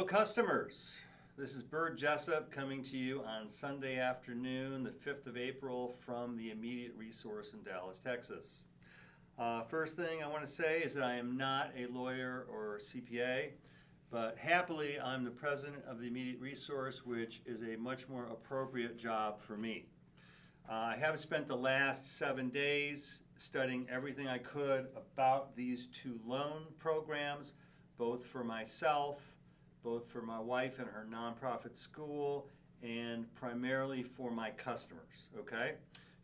customers. This is Byrd Jessup coming to you on Sunday afternoon, the 5th of April from the Immediate Resource in Dallas, Texas. First thing I want to say is that I am not a lawyer or CPA, but happily I'm the president of the Immediate Resource, which is a much more appropriate job for me. I have spent the last 7 days studying everything I could about these two loan programs, both for myself, both for my wife and her nonprofit school, and primarily for my customers, okay?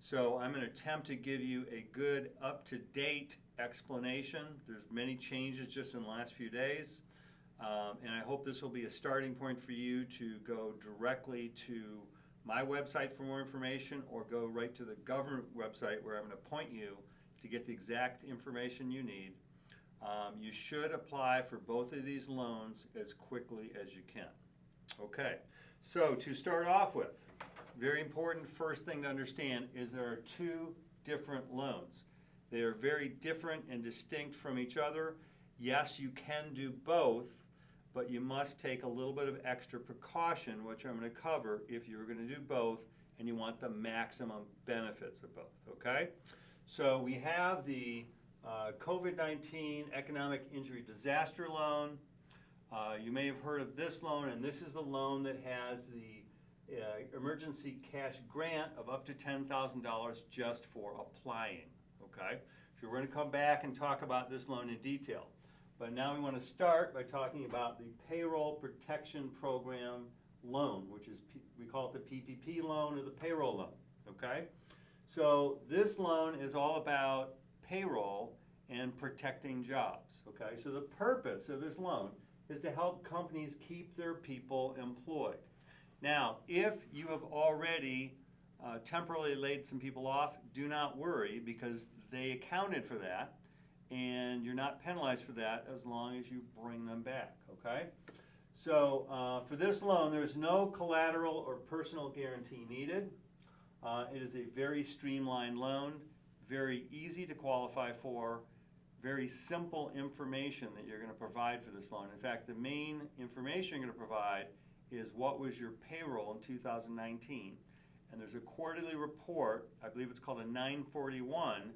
So I'm going to attempt to give you a good up-to-date explanation. There's many changes just in the last few days, and I hope this will be a starting point for you to go directly to my website for more information or go right to the government website where I'm going to point you to get the exact information you need. You should apply for both of these loans as quickly as you can. Okay, so to start off with, very important first thing to understand is there are two different loans. They are very different and distinct from each other. Yes, you can do both, but you must take a little bit of extra precaution, which I'm going to cover if you're going to do both and you want the maximum benefits of both, okay? So we have the COVID-19 Economic Injury Disaster Loan. You may have heard of this loan, and this is the loan that has the emergency cash grant of up to $10,000 just for applying, okay? So we're going to come back and talk about this loan in detail. But now we want to start by talking about the Payroll Protection Program loan, which is, we call it the PPP loan or the payroll loan, okay? So this loan is all about payroll and protecting jobs, okay? So the purpose of this loan is to help companies keep their people employed. Now, if you have already temporarily laid some people off, do not worry because they accounted for that and you're not penalized for that as long as you bring them back, okay? So for this loan, there's no collateral or personal guarantee needed. It is a very streamlined loan, very easy to qualify for, very simple information that you're going to provide for this loan. In fact, the main information you're going to provide is what was your payroll in 2019. And there's a quarterly report, I believe it's called a 941,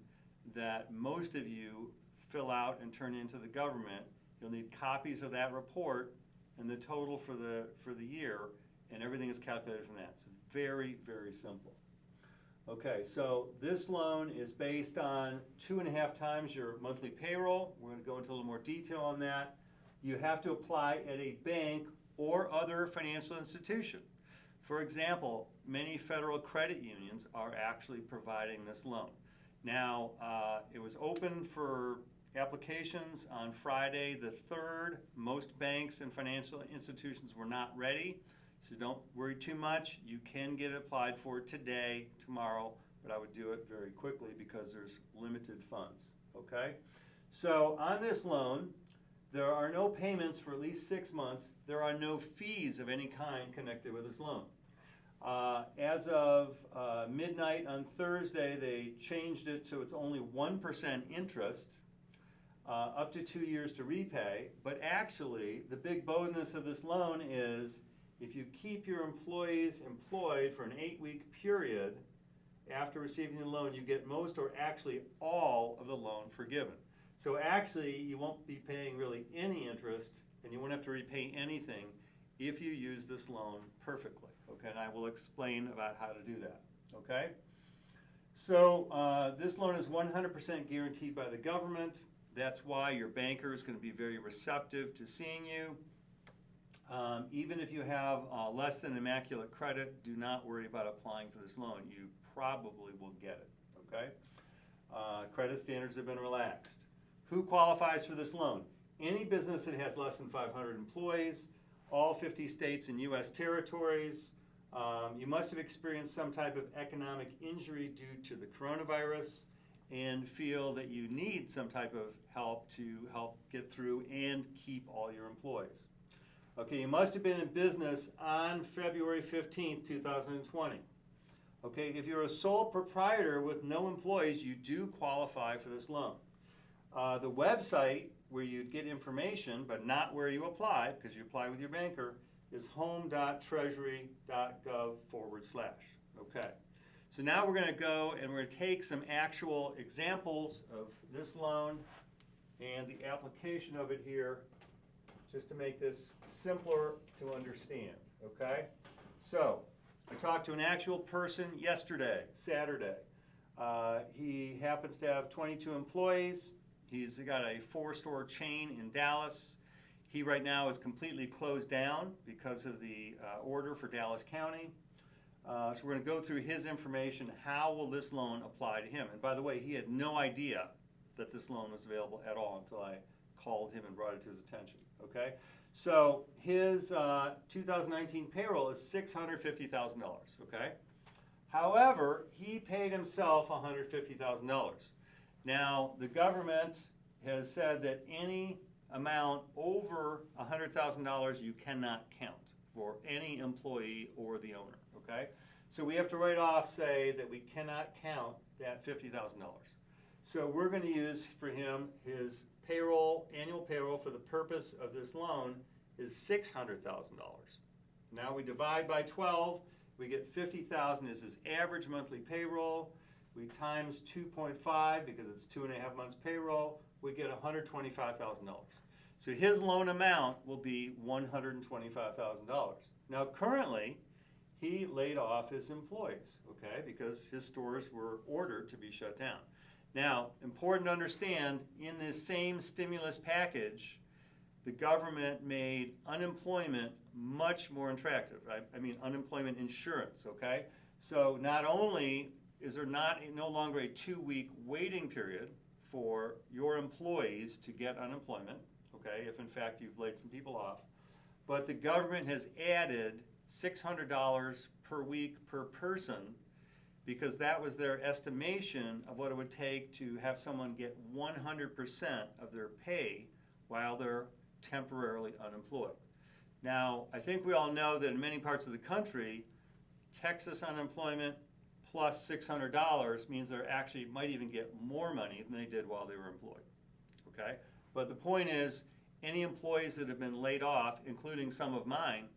that most of you fill out and turn into the government. You'll need copies of that report and the total for the year, and everything is calculated from that. It's very, very simple. Okay, so this loan is based on 2.5 times your monthly payroll. We're going to go into a little more detail on that. You have to apply at a bank or other financial institution. For example, many federal credit unions are actually providing this loan. Now, it was open for applications on Friday the 3rd. Most banks and financial institutions were not ready. So don't worry too much. You can get it applied for today, tomorrow, but I would do it very quickly because there's limited funds, okay? So on this loan, there are no payments for at least 6 months. There are no fees of any kind connected with this loan. As of midnight on Thursday, they changed it so it's only 1% interest, up to 2 years to repay, but actually the big bonus of this loan is if you keep your employees employed for an 8-week period after receiving the loan, you get most or actually all of the loan forgiven. So actually, you won't be paying really any interest and you won't have to repay anything if you use this loan perfectly, okay? And I will explain about how to do that, okay? So this loan is 100% guaranteed by the government. That's why your banker is going to be very receptive to seeing you. Even if you have less than immaculate credit, do not worry about applying for this loan. You probably will get it, okay? Credit standards have been relaxed. Who qualifies for this loan? Any business that has less than 500 employees, all 50 states and U.S. territories. You must have experienced some type of economic injury due to the coronavirus and feel that you need some type of help to help get through and keep all your employees. Okay, you must have been in business on February 15th, 2020. Okay, if you're a sole proprietor with no employees, you do qualify for this loan. The website where you'd get information, but not where you apply, because you apply with your banker, is home.treasury.gov/. Okay. So now we're going to go and we're going to take some actual examples of this loan and the application of it here, just to make this simpler to understand. Okay. So I talked to an actual person yesterday, Saturday. He happens to have 22 employees. He's got a 4-store chain in Dallas. He right now is completely closed down because of the order for Dallas County. So we're going to go through his information. How will this loan apply to him? And by the way, he had no idea that this loan was available at all until I called him and brought it to his attention. Okay? So his 2019 payroll is $650,000. Okay? However, he paid himself $150,000. Now, the government has said that any amount over $100,000 you cannot count for any employee or the owner. Okay? So we have to write off, say, that we cannot count that $50,000. So we're going to use for him his payroll, annual payroll for the purpose of this loan is $600,000. Now we divide by 12, we get $50,000 as his average monthly payroll. We times 2.5 because it's 2.5 months payroll, we get $125,000. So his loan amount will be $125,000. Now currently, he laid off his employees, okay, because his stores were ordered to be shut down. Now, important to understand, in this same stimulus package, the government made unemployment much more attractive. I mean unemployment insurance, okay? So not only is there no longer a 2-week waiting period for your employees to get unemployment, okay, if in fact you've laid some people off, but the government has added $600 per week per person because that was their estimation of what it would take to have someone get 100% of their pay while they're temporarily unemployed. Now, I think we all know that in many parts of the country, Texas unemployment plus $600 means they actually might even get more money than they did while they were employed. Okay? But the point is, any employees that have been laid off, including some of mine,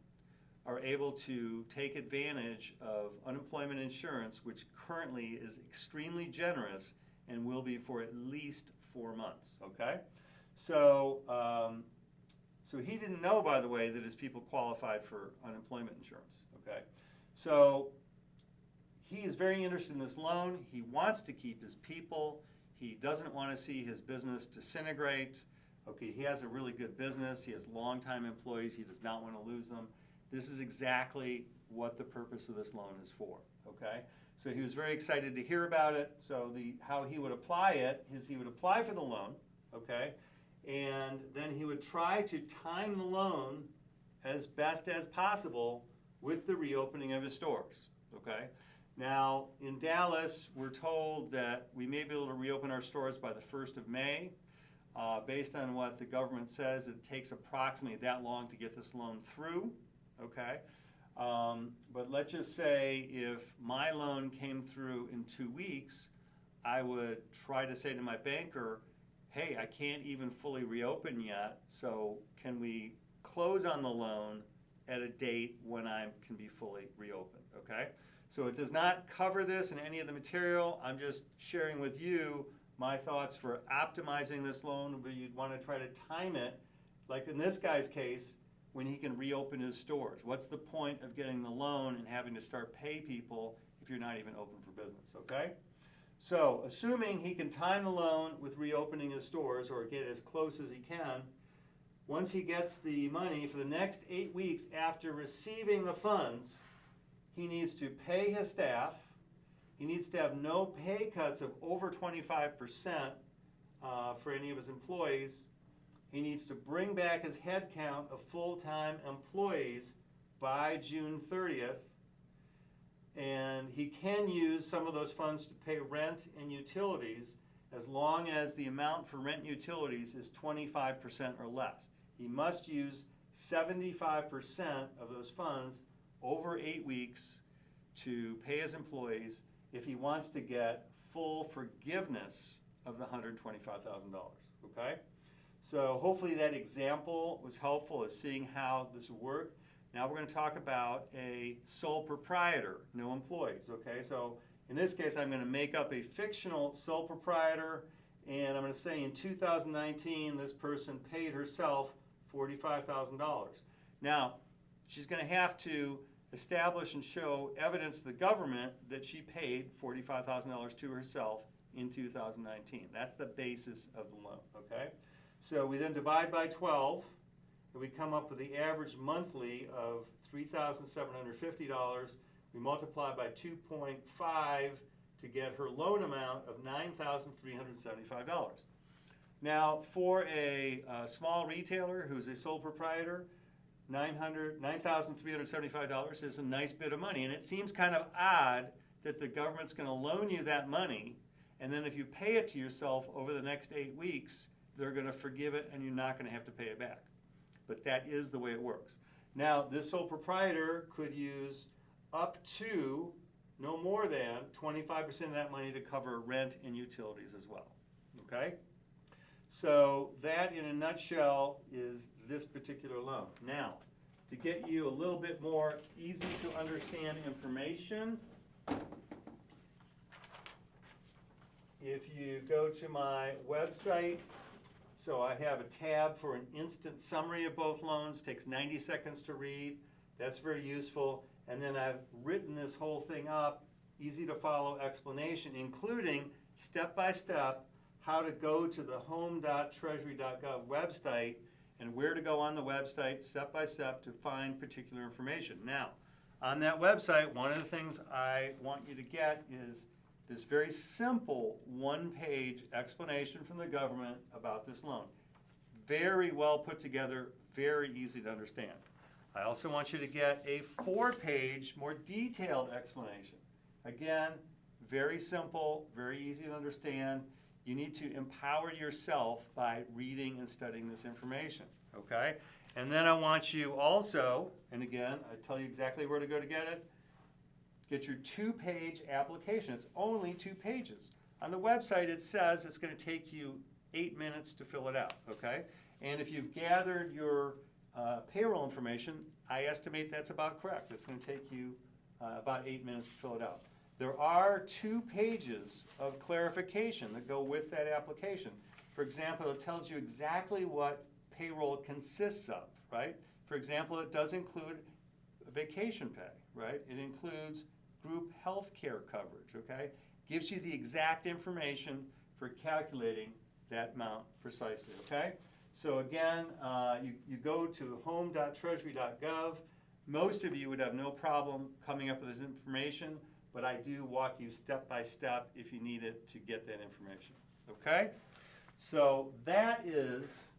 are able to take advantage of unemployment insurance, which currently is extremely generous and will be for at least 4 months. Okay? So, so he didn't know, by the way, that his people qualified for unemployment insurance. Okay? So he is very interested in this loan. He wants to keep his people. He doesn't want to see his business disintegrate. Okay, he has a really good business. He has longtime employees. He does not want to lose them. This is exactly what the purpose of this loan is for. Okay, so he was very excited to hear about it. So how he would apply it is he would apply for the loan. Okay, and then he would try to time the loan as best as possible with the reopening of his stores. Okay. Now, in Dallas, we're told that we may be able to reopen our stores by the 1st of May. Based on what the government says, it takes approximately that long to get this loan through, okay? But let's just say if my loan came through in 2 weeks, I would try to say to my banker, hey, I can't even fully reopen yet, so can we close on the loan at a date when I can be fully reopened, okay? So it does not cover this in any of the material. I'm just sharing with you my thoughts for optimizing this loan, where you'd want to try to time it, like in this guy's case, when he can reopen his stores. What's the point of getting the loan and having to start pay people if you're not even open for business, okay? So assuming he can time the loan with reopening his stores or get as close as he can, once he gets the money for the next 8 weeks after receiving the funds, he needs to pay his staff. He needs to have no pay cuts of over 25% for any of his employees. He needs to bring back his head count of full-time employees by June 30th. And he can use some of those funds to pay rent and utilities as long as the amount for rent and utilities is 25% or less. He must use 75% of those funds over 8 weeks to pay his employees if he wants to get full forgiveness of the $125,000, okay? So hopefully that example was helpful as seeing how this would work. Now we're going to talk about a sole proprietor, no employees, okay? So in this case, I'm going to make up a fictional sole proprietor, and I'm going to say in 2019, this person paid herself $45,000. Now, she's going to have to establish and show evidence to the government that she paid $45,000 to herself in 2019. That's the basis of the loan, okay? So we then divide by 12, and we come up with the average monthly of $3,750. We multiply by 2.5 to get her loan amount of $9,375. Now, for a small retailer who's a sole proprietor, $9,375 is a nice bit of money, and it seems kind of odd that the government's going to loan you that money, and then if you pay it to yourself over the next 8 weeks, they're going to forgive it and you're not going to have to pay it back. But that is the way it works. Now, this sole proprietor could use up to no more than 25% of that money to cover rent and utilities as well. Okay? So that in a nutshell is this particular loan. Now, to get you a little bit more easy to understand information, if you go to my website, so I have a tab for an instant summary of both loans. It takes 90 seconds to read. That's very useful. And then I've written this whole thing up, easy to follow explanation, including step-by-step how to go to the home.treasury.gov website and where to go on the website step-by-step to find particular information. Now, on that website, one of the things I want you to get is this very simple one-page explanation from the government about this loan. Very well put together, very easy to understand. I also want you to get a 4-page, more detailed explanation. Again, very simple, very easy to understand. You need to empower yourself by reading and studying this information, okay? And then I want you also, and again, I tell you exactly where to go to get it, get your 2-page application. It's only 2 pages. On the website, it says it's going to take you 8 minutes to fill it out, okay? And if you've gathered your payroll information, I estimate that's about correct. It's going to take you about 8 minutes to fill it out. There are 2 pages of clarification that go with that application. For example, it tells you exactly what payroll consists of, right? For example, it does include vacation pay, right? It includes group health care coverage, okay? Gives you the exact information for calculating that amount precisely, okay? So again, you go to home.treasury.gov. Most of you would have no problem coming up with this information, but I do walk you step by step if you need it to get that information, okay? So that is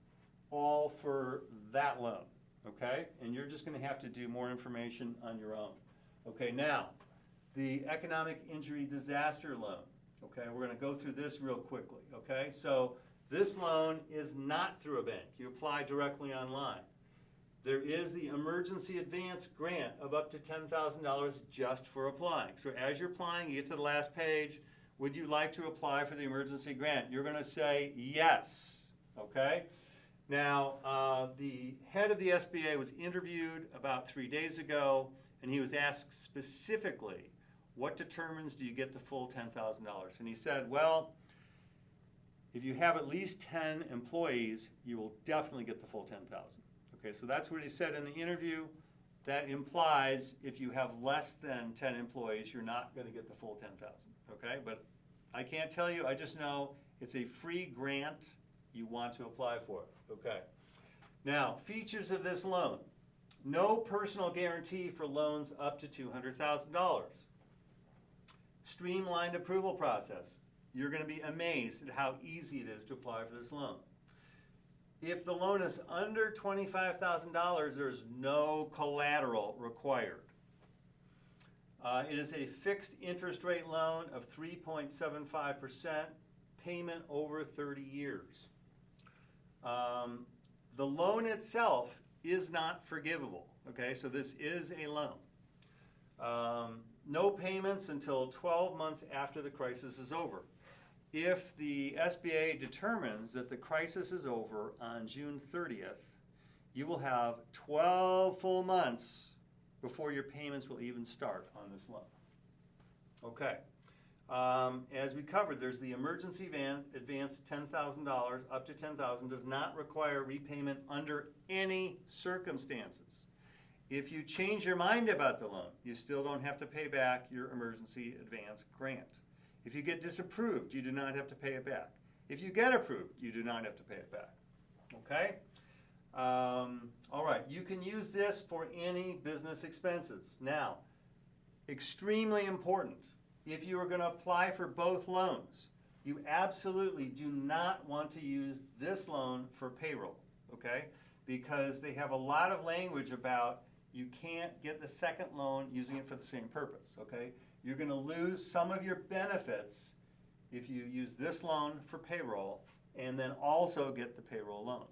all for that loan, okay? And you're just going to have to do more information on your own. Okay, now, the economic injury disaster loan, okay? We're going to go through this real quickly, okay? So this loan is not through a bank. You apply directly online. There is the emergency advance grant of up to $10,000 just for applying. So as you're applying, you get to the last page, would you like to apply for the emergency grant? You're going to say yes, okay? Now, the head of the SBA was interviewed about 3 days ago, and he was asked specifically, what determines do you get the full $10,000? And he said, well, if you have at least 10 employees, you will definitely get the full $10,000. Okay, so that's what he said in the interview. That implies if you have less than 10 employees, you're not going to get the full $10,000. Okay, but I can't tell you. I just know it's a free grant. You want to apply for it. Okay. Now, features of this loan: no personal guarantee for loans up to $200,000. Streamlined approval process. You're going to be amazed at how easy it is to apply for this loan. If the loan is under $25,000, there's no collateral required. It is a fixed interest rate loan of 3.75%, payment over 30 years. The loan itself is not forgivable, okay? So this is a loan. No payments until 12 months after the crisis is over. if the SBA determines that the crisis is over on June 30th, you will have 12 full months before your payments will even start on this loan. Okay. As we covered, there's the emergency advance $10,000 up to $10,000 does not require repayment under any circumstances. If you change your mind about the loan, you still don't have to pay back your emergency advance grant. If you get disapproved, you do not have to pay it back. If you get approved, you do not have to pay it back. Okay? All right, you can use this for any business expenses. Now, extremely important, if you are going to apply for both loans, you absolutely do not want to use this loan for payroll, okay? Because they have a lot of language about you can't get the second loan using it for the same purpose, okay? You're going to lose some of your benefits if you use this loan for payroll and then also get the payroll loan,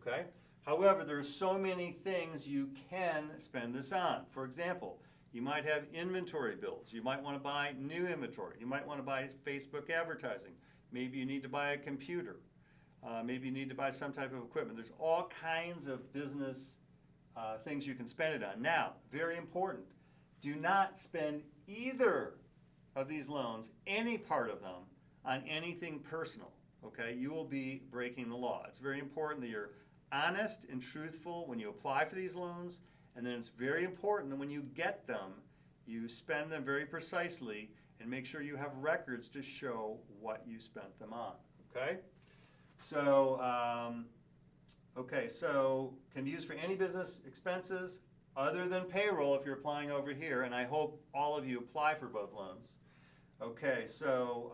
okay? However, there are so many things you can spend this on. For example, you might have inventory bills. You might want to buy new inventory. You might want to buy Facebook advertising. Maybe you need to buy a computer. Maybe you need to buy some type of equipment. There's all kinds of business things you can spend it on. Now, very important, do not spend either of these loans, any part of them, on anything personal, okay? You will be breaking the law. It's very important that you're honest and truthful when you apply for these loans, and then it's very important that when you get them, you spend them very precisely and make sure you have records to show what you spent them on, okay? So, so can be used for any business expenses other than payroll if you're applying over here, and I hope all of you apply for both loans. Okay, so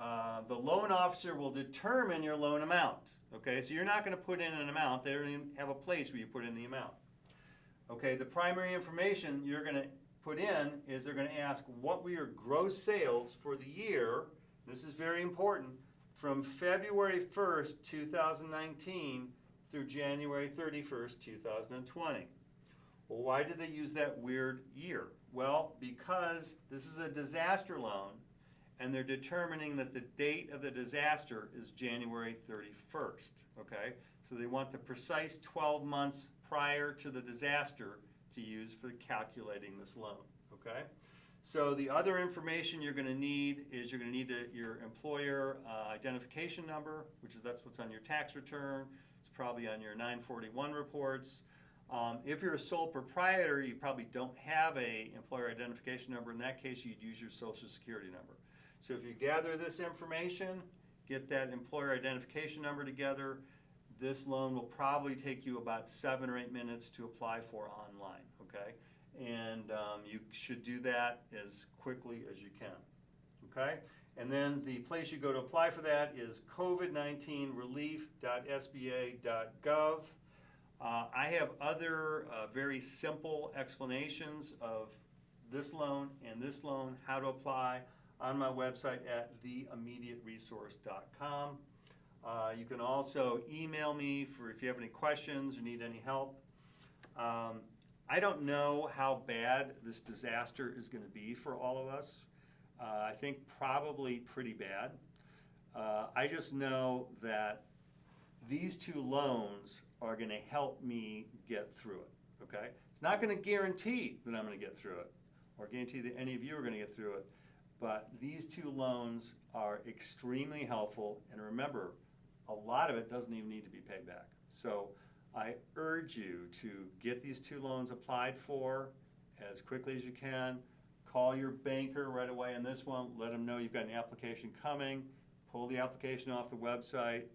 the loan officer will determine your loan amount. Okay, so you're not going to put in an amount. They don't even have a place where you put in the amount. Okay, the primary information you're going to put in is they're going to ask what were your gross sales for the year. This is very important. From February 1st, 2019 through January 31st, 2020. Well, why did they use that weird year? Well, because this is a disaster loan, and they're determining that the date of the disaster is January 31st, okay? So they want the precise 12 months prior to the disaster to use for calculating this loan, okay? So the other information you're going to need is you're going to need your employer identification number, that's what's on your tax return. It's probably on your 941 reports. If you're a sole proprietor, you probably don't have a employer identification number. In that case, you'd use your Social Security number. So if you gather this information, get that employer identification number together, this loan will probably take you about 7 or 8 minutes to apply for online, okay? And you should do that as quickly as you can, okay? And then the place you go to apply for that is covid19relief.sba.gov. I have other very simple explanations of this loan and this loan, how to apply, on my website at theimmediateresource.com. You can also email me if you have any questions or need any help. I don't know how bad this disaster is going to be for all of us. I think probably pretty bad. I just know that these two loans are going to help me get through it, okay? It's not going to guarantee that I'm going to get through it or guarantee that any of you are going to get through it, but these two loans are extremely helpful, and remember, a lot of it doesn't even need to be paid back. So I urge you to get these two loans applied for as quickly as you can. Call your banker right away on this one. Let them know you've got an application coming. Pull the application off the website.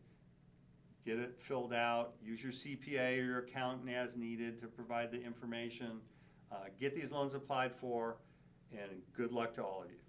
Get it filled out. Use your CPA or your accountant as needed to provide the information. Get these loans applied for, and good luck to all of you.